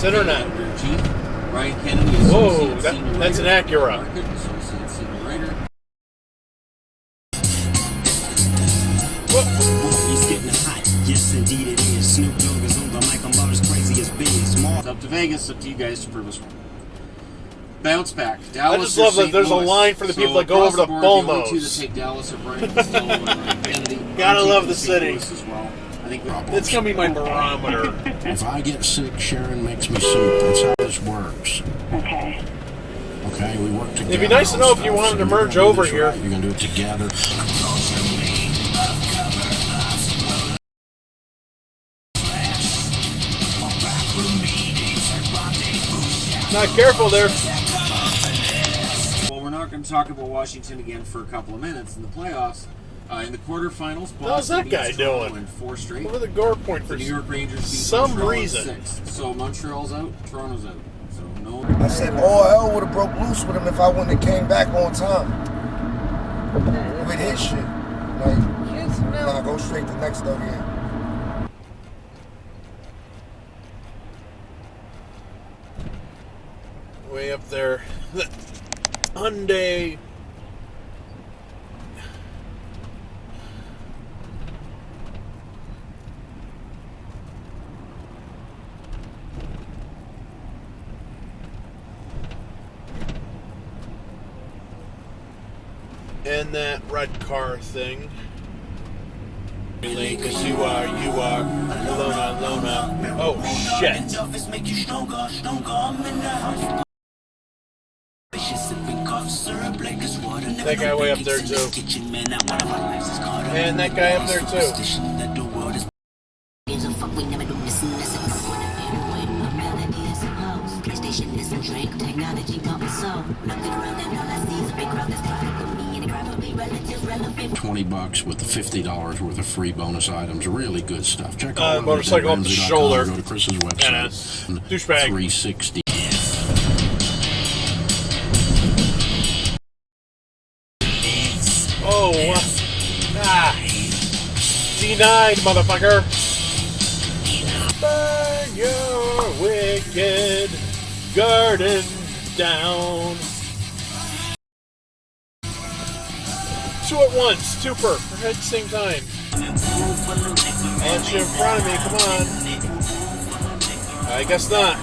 internet. Whoa, that's an Acura. He's getting hot. Yes, indeed it is. Snoop Dogg is on the mic. I'm about as crazy as Biz. It's up to Vegas, up to you guys to prove us wrong. Bounce back. Dallas. I just love that there's a line for the people that go over to Bulmos. Gotta love the city. It's gonna be my barometer. If I get sick, Sharon makes me soup. That's how this works. Okay. Okay, we work together. It'd be nice to know if you wanted to merge over here. Right. You're gonna do it together. Not careful there. Well, we're not going to talk about Washington again for a couple of minutes in the playoffs. In the quarterfinals, how's that guy doing? In 4 straight. What are the gore point for the New York Rangers beat some Montreal reason? 6. So Montreal's out, Toronto's out. So no. I said all hell would have broke loose with him if I wouldn't have came back on time. With his shit. Like, nah, go straight to next up here. Way up there. The Hyundai. And that red car thing. Because you are Lona. Oh shit. That guy way up there too. And that guy up there too. $20 with the $50 worth of free bonus items. Really good stuff. Check out motorcycle up the shoulder. Go to Chris's website. Douchebag. 360. Oh, denied, motherfucker. Burn your wicked garden down. 2 at once, 2 per at the same time. I'll let you in front of me, come on. I guess not.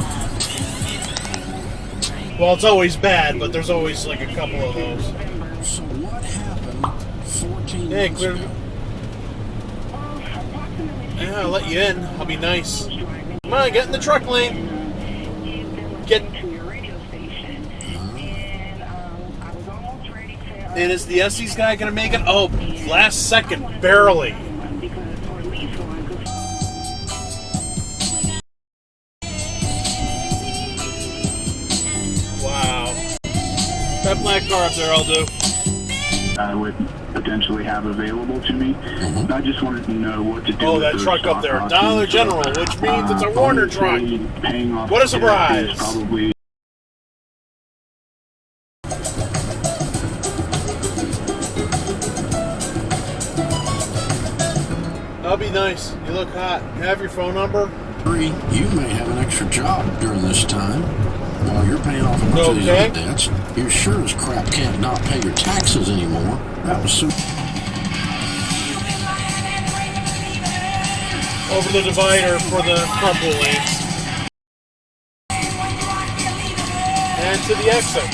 Well, it's always bad, but there's always like a couple of those. So what happened 14 Hey, months clear. ago? Yeah, I'll let you in. I'll be nice. Come on, get in the truck lane. Get. And is the Estes guy going to make it? Oh, last second, barely. Wow. That black car up there, I'll do. I would potentially have available to me. I just wanted to know what to do. Oh, that truck up there, Dollar General, which means it's a Warner truck. What a surprise! Probably. That'll be nice. You look hot. You have your phone number? You may have an extra job during this time. While you're paying off a bunch of these other debts, you sure as crap can't not pay your taxes anymore. That was super. Over the divider for the crumple lanes. And to the exit.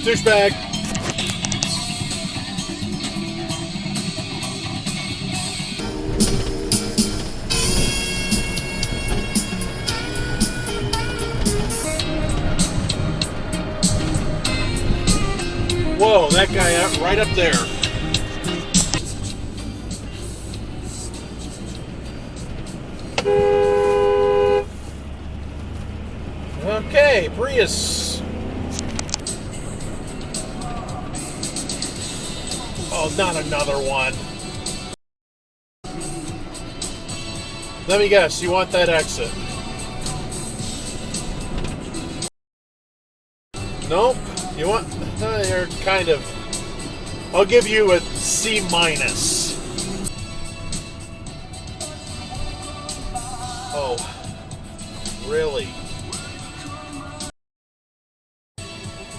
Douchebag. Whoa, that guy out right up there. Okay, Prius. Oh, not another one. Let me guess, you want that exit? Nope. You want? You're kind of. I'll give you a C-. Oh, really?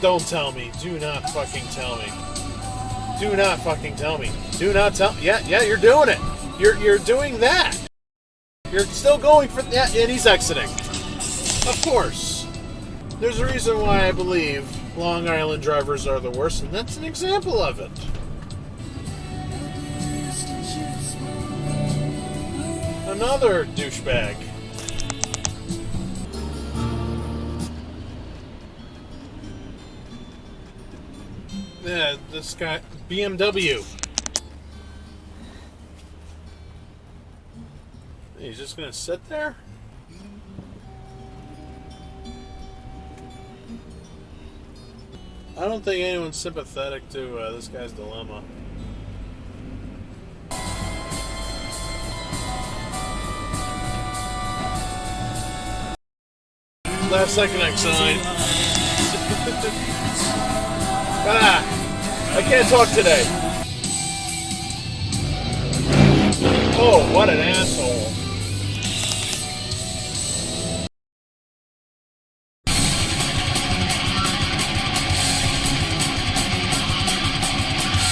Don't tell me. Do not fucking tell me. Do not fucking tell me. Do not tell. Yeah, you're doing it. You're doing that. You're still going for that, and he's exiting. Of course. There's a reason why I believe Long Island drivers are the worst, and that's an example of it. Another douchebag. Yeah, this guy, BMW. He's just gonna sit there? I don't think anyone's sympathetic to this guy's dilemma. Last second sign. I can't talk today. Oh, what an asshole.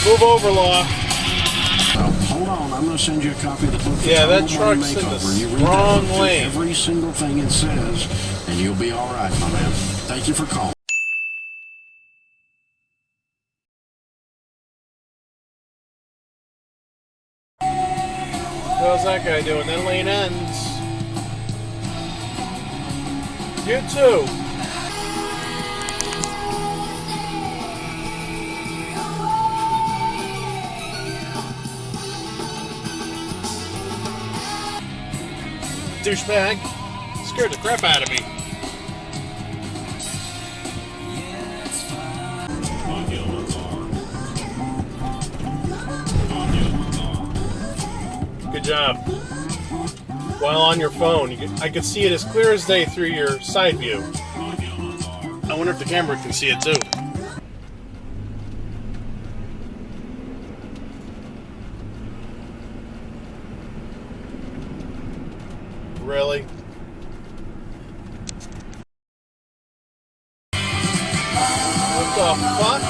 Move over, Law. Hold on, I'm going to send you a copy of the book. Yeah, that truck's in the wrong lane. Every single thing it says, and you'll be all right, my man. Thank you for calling. How's that guy doing? That lane ends. You too. Douchebag. Scared the crap out of me. Good job. While on your phone, I could see it as clear as day through your side view. I wonder if the camera can see it too. Really? What the fuck?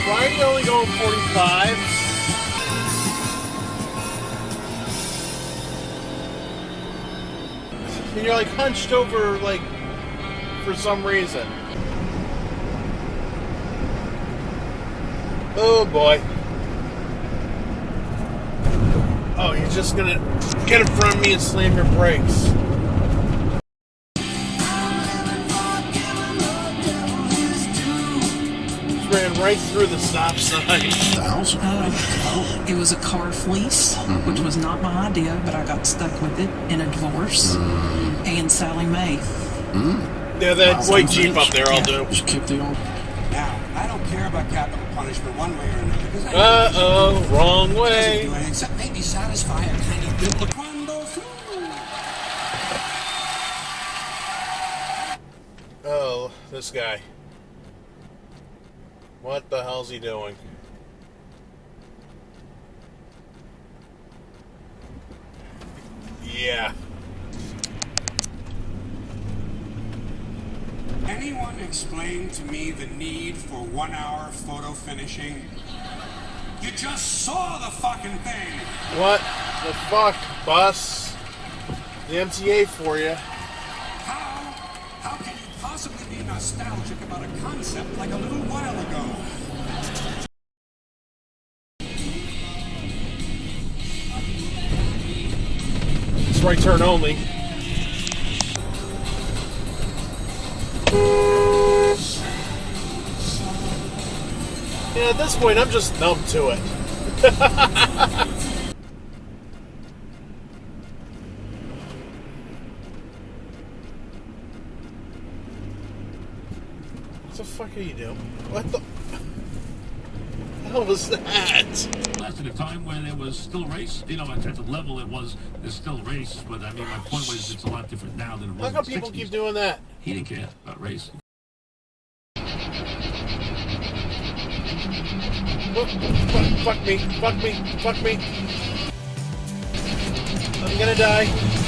Why are you only going 45? And you're like hunched over, like, for some reason. Oh boy. Oh, you're just gonna get in front of me and slam your brakes. Just ran right through the stop sign. It was a car fleece, which was not my idea, but I got stuck with it in a divorce. And Sally Mae. Yeah, that white Jeep up there, I'll do. Just keep the old. Now, I don't care about capital punishment one way or another. Uh-oh, wrong way. Doesn't do anything except maybe satisfy a kind of biblical. Oh, this guy. What the hell's he doing? Yeah. Anyone explain to me the need for 1 hour photo finishing? You just saw the fucking thing! What the fuck, bus? The MTA for you. How can you possibly be nostalgic about a concept like a little while ago? It's right turn only. Yeah, at this point, I'm just numb to it. What the fuck are you doing? What the hell was that? Lasted a time when there was still a race. You know, at the level it was, there's still race. But I mean, my point was it's a lot different now than it was How in come the people 60s. keep doing that? He didn't care about racing. Fuck me, fuck me, fuck me. I'm gonna die.